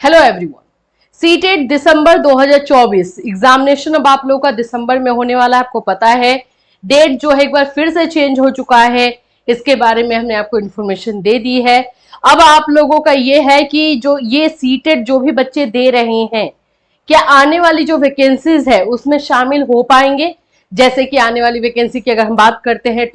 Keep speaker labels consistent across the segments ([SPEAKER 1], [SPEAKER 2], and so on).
[SPEAKER 1] Hello everyone, CTET दिसंबर 2024 examination अब आप लोगों का दिसंबर में होने वाला है। आपको पता है डेट जो है एक बार फिर से चेंज हो चुका है। इसके बारे में हमने आपको इन्फॉर्मेशन दे दी है। अब आप लोगों का ये है कि जो ये सीटेट जो भी बच्चे दे रहे हैं, क्या आने वाली जो वैकेंसीज है उसमें शामिल हो पाएंगे। जैसे कि आने वाली वैकेंसी की अगर हम बात करते हैं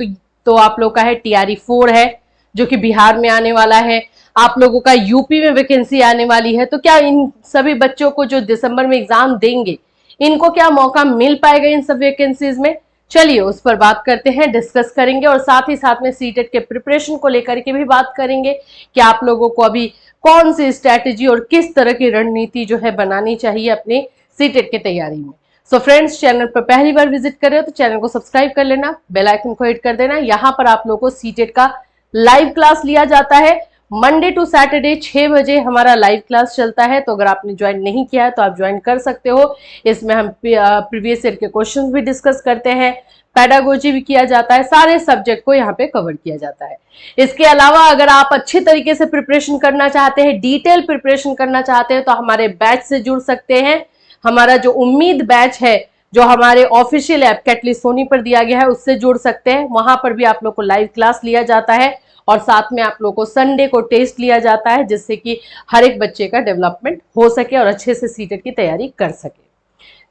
[SPEAKER 1] तो आप लोग का है TRE-4 है जो कि बिहार में आने वाला है। आप लोगों का यूपी में वैकेंसी आने वाली है। तो क्या इन सभी बच्चों को जो दिसंबर में एग्जाम देंगे, इनको क्या मौका मिल पाएगा इन सब वैकेंसीज में? चलिए उस पर बात करते हैं, डिस्कस करेंगे और साथ ही साथ में सीटेट के प्रिपरेशन को लेकर के भी बात करेंगे कि आप लोगों को अभी कौन सी स्ट्रैटेजी और किस तरह की रणनीति जो है बनानी चाहिए अपने सीटेट की तैयारी में। सो फ्रेंड्स, चैनल पर पहली बार विजिट कर रहे हो तो चैनल को सब्सक्राइब कर लेना, बेल आइकन को हिट कर देना। यहाँ पर आप लोगों को सीटेट का लाइव क्लास लिया जाता है। मंडे टू सैटरडे 6 बजे हमारा लाइव क्लास चलता है। तो अगर आपने ज्वाइन नहीं किया है तो आप ज्वाइन कर सकते हो। इसमें हम प्रीवियस ईयर के क्वेश्चंस भी डिस्कस करते हैं, पेडागोजी भी किया जाता है, सारे सब्जेक्ट को यहाँ पे कवर किया जाता है। इसके अलावा अगर आप अच्छे तरीके से प्रिपरेशन करना चाहते हैं, डिटेल प्रिपरेशन करना चाहते हैं तो हमारे बैच से जुड़ सकते हैं। हमारा जो उम्मीद बैच है जो हमारे ऑफिशियल ऐप कैटलिस्ट सोनी पर दिया गया है उससे जुड़ सकते हैं। वहां पर भी आप लोग को लाइव क्लास लिया जाता है और साथ में आप लोग को संडे को टेस्ट लिया जाता है, जिससे कि हर एक बच्चे का डेवलपमेंट हो सके और अच्छे से सीटेट की तैयारी कर सके।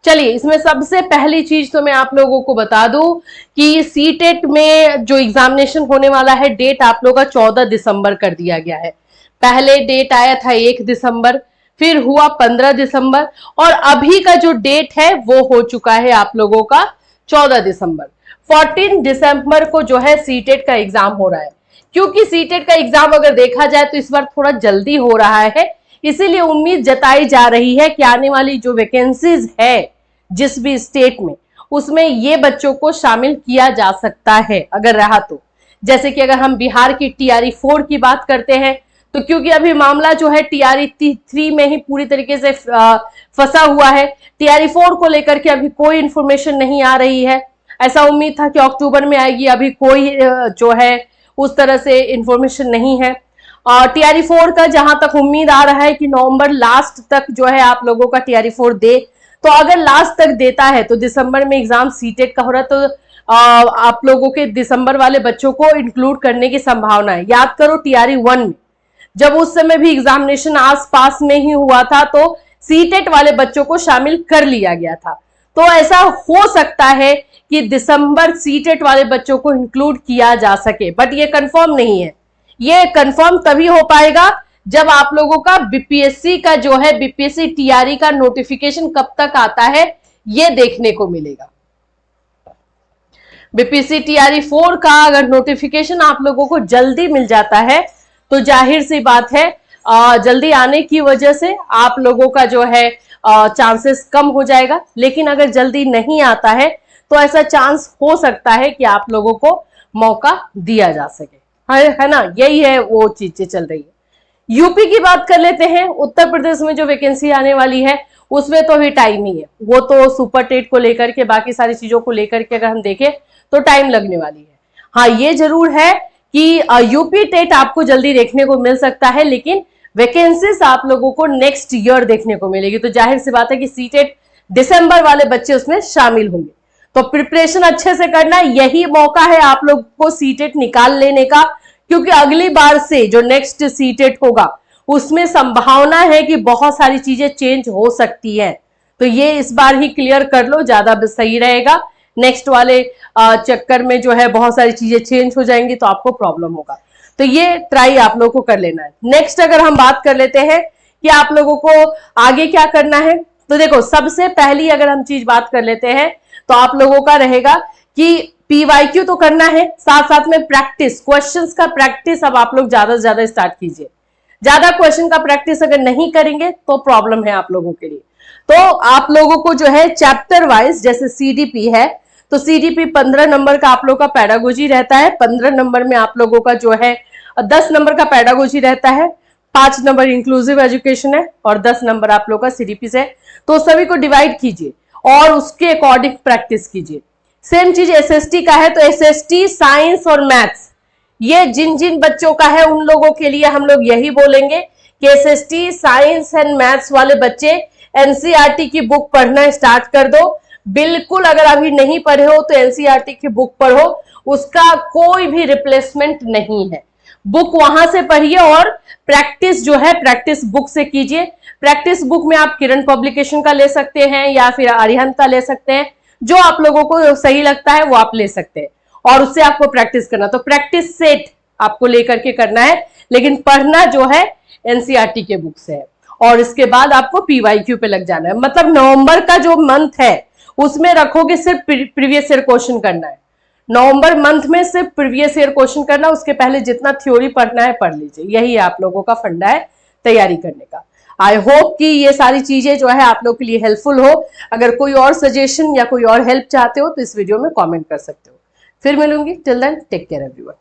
[SPEAKER 1] चलिए, इसमें सबसे पहली चीज तो मैं आप लोगों को बता दूं कि सीटेट में जो एग्जामिनेशन होने वाला है, डेट आप लोगों का 14 दिसंबर कर दिया गया है। पहले डेट आया था 1 दिसंबर, फिर हुआ 15 दिसंबर और अभी का जो डेट है वो हो चुका है आप लोगों का 14 दिसंबर। 14 दिसंबर को जो है सीटेट का एग्जाम हो रहा है। क्योंकि सीटेट का एग्जाम अगर देखा जाए तो इस बार थोड़ा जल्दी हो रहा है, इसीलिए उम्मीद जताई जा रही है कि आने वाली जो वैकेंसीज है जिस भी स्टेट में, उसमें ये बच्चों को शामिल किया जा सकता है अगर रहा तो। जैसे कि अगर हम बिहार की TRE-4 की बात करते हैं तो क्योंकि अभी मामला जो है TRE-3 में ही पूरी तरीके से फंसा हुआ है, TRE-4 को लेकर के अभी कोई इंफॉर्मेशन नहीं आ रही है। ऐसा उम्मीद था कि अक्टूबर में आएगी, अभी कोई जो है उस तरह से इंफॉर्मेशन नहीं है। TRE-4 का जहां तक उम्मीद आ रहा है कि नवंबर लास्ट तक जो है आप लोगों का TRE-4 दे, तो अगर लास्ट तक देता है तो दिसंबर में एग्जाम सीटेट का हो रहा है, तो आप लोगों के दिसंबर वाले बच्चों को इंक्लूड करने की संभावना है। याद करो TRE-1 में जब उस समय भी एग्जामिनेशन आस पास में ही हुआ था तो सीटेट वाले बच्चों को शामिल कर लिया गया था। तो ऐसा हो सकता है कि दिसंबर सीटेट वाले बच्चों को इंक्लूड किया जा सके, बट ये कंफर्म नहीं है। ये कंफर्म तभी हो पाएगा जब आप लोगों का बीपीएससी का जो है बीपीएससी TRE का नोटिफिकेशन कब तक आता है ये देखने को मिलेगा। बीपीएससी TRE-4 का अगर नोटिफिकेशन आप लोगों को जल्दी मिल जाता है तो जाहिर सी बात है जल्दी आने की वजह से आप लोगों का जो है चांसेस कम हो जाएगा। लेकिन अगर जल्दी नहीं आता है तो ऐसा चांस हो सकता है कि आप लोगों को मौका दिया जा सके, है ना। यही है वो चीजें चल रही है। यूपी की बात कर लेते हैं। उत्तर प्रदेश में जो वैकेंसी आने वाली है उसमें तो अभी टाइम ही है। वो तो सुपर टेट को लेकर के बाकी सारी चीजों को लेकर के अगर हम देखें तो टाइम लगने वाली है। हाँ, ये जरूर है कि यूपी टेट आपको जल्दी देखने को मिल सकता है, लेकिन वैकेंसीज आप लोगों को नेक्स्ट ईयर देखने को मिलेगी। तो जाहिर सी बात है कि सीटेट दिसंबर वाले बच्चे उसमें शामिल होंगे। तो प्रिपरेशन अच्छे से करना, यही मौका है आप लोग को सीटेट निकाल लेने का। क्योंकि अगली बार से जो नेक्स्ट सीटेट होगा उसमें संभावना है कि बहुत सारी चीजें चेंज हो सकती है। तो ये इस बार ही क्लियर कर लो, ज्यादा सही रहेगा। नेक्स्ट वाले चक्कर में जो है बहुत सारी चीजें चेंज हो जाएंगी तो आपको प्रॉब्लम होगा। तो ये ट्राई आप लोगों को कर लेना है। नेक्स्ट अगर हम बात कर लेते हैं कि आप लोगों को आगे क्या करना है, तो देखो सबसे पहली अगर हम चीज बात कर लेते हैं तो आप लोगों का रहेगा कि PYQ तो करना है, साथ साथ में प्रैक्टिस, क्वेश्चंस का प्रैक्टिस अब आप लोग ज्यादा से ज्यादा स्टार्ट कीजिए। ज्यादा क्वेश्चन का प्रैक्टिस अगर नहीं करेंगे तो प्रॉब्लम है आप लोगों के लिए। तो आप लोगों को जो है चैप्टर वाइज, जैसे CDP है तो CDP 15 नंबर का आप लोग का पेडागोजी रहता है। 15 नंबर में आप लोगों का जो है 10 नंबर का पेडागोजी रहता है, 5 नंबर इंक्लूसिव एजुकेशन है और 10 नंबर आप लोग का CDP से। तो सभी को डिवाइड कीजिए और उसके अकॉर्डिंग प्रैक्टिस कीजिए। सेम चीज SST का है तो SST, साइंस और मैथ्स, ये जिन जिन बच्चों का है उन लोगों के लिए हम लोग यही बोलेंगे कि एसएसटी साइंस एंड मैथ्स वाले बच्चे एनसीईआरटी की बुक पढ़ना स्टार्ट कर दो। बिल्कुल अगर अभी नहीं पढ़े हो तो एनसीईआरटी की बुक पढ़ो, उसका कोई भी रिप्लेसमेंट नहीं है। बुक वहां से पढ़िए और प्रैक्टिस जो है प्रैक्टिस बुक से कीजिए। प्रैक्टिस बुक में आप किरण पब्लिकेशन का ले सकते हैं या फिर अरिहंत का ले सकते हैं, जो आप लोगों को सही लगता है वो आप ले सकते हैं और उससे आपको प्रैक्टिस करना, तो प्रैक्टिस सेट आपको लेकर के करना है, लेकिन पढ़ना जो है एनसीईआरटी के बुक से है। और इसके बाद आपको पीवाईक्यू पे लग जाना है, मतलब नवंबर का जो मंथ है उसमें रखोगे सिर्फ प्रीवियस ईयर क्वेश्चन करना है। नवंबर मंथ में सिर्फ प्रीवियस ईयर क्वेश्चन करना, उसके पहले जितना थ्योरी पढ़ना है पढ़ लीजिए। यही आप लोगों का फंडा है तैयारी करने का। आई होप कि ये सारी चीजें जो है आप लोग के लिए हेल्पफुल हो। अगर कोई और सजेशन या कोई और हेल्प चाहते हो तो इस वीडियो में कमेंट कर सकते हो। फिर मिलूंगी, till then take care everyone.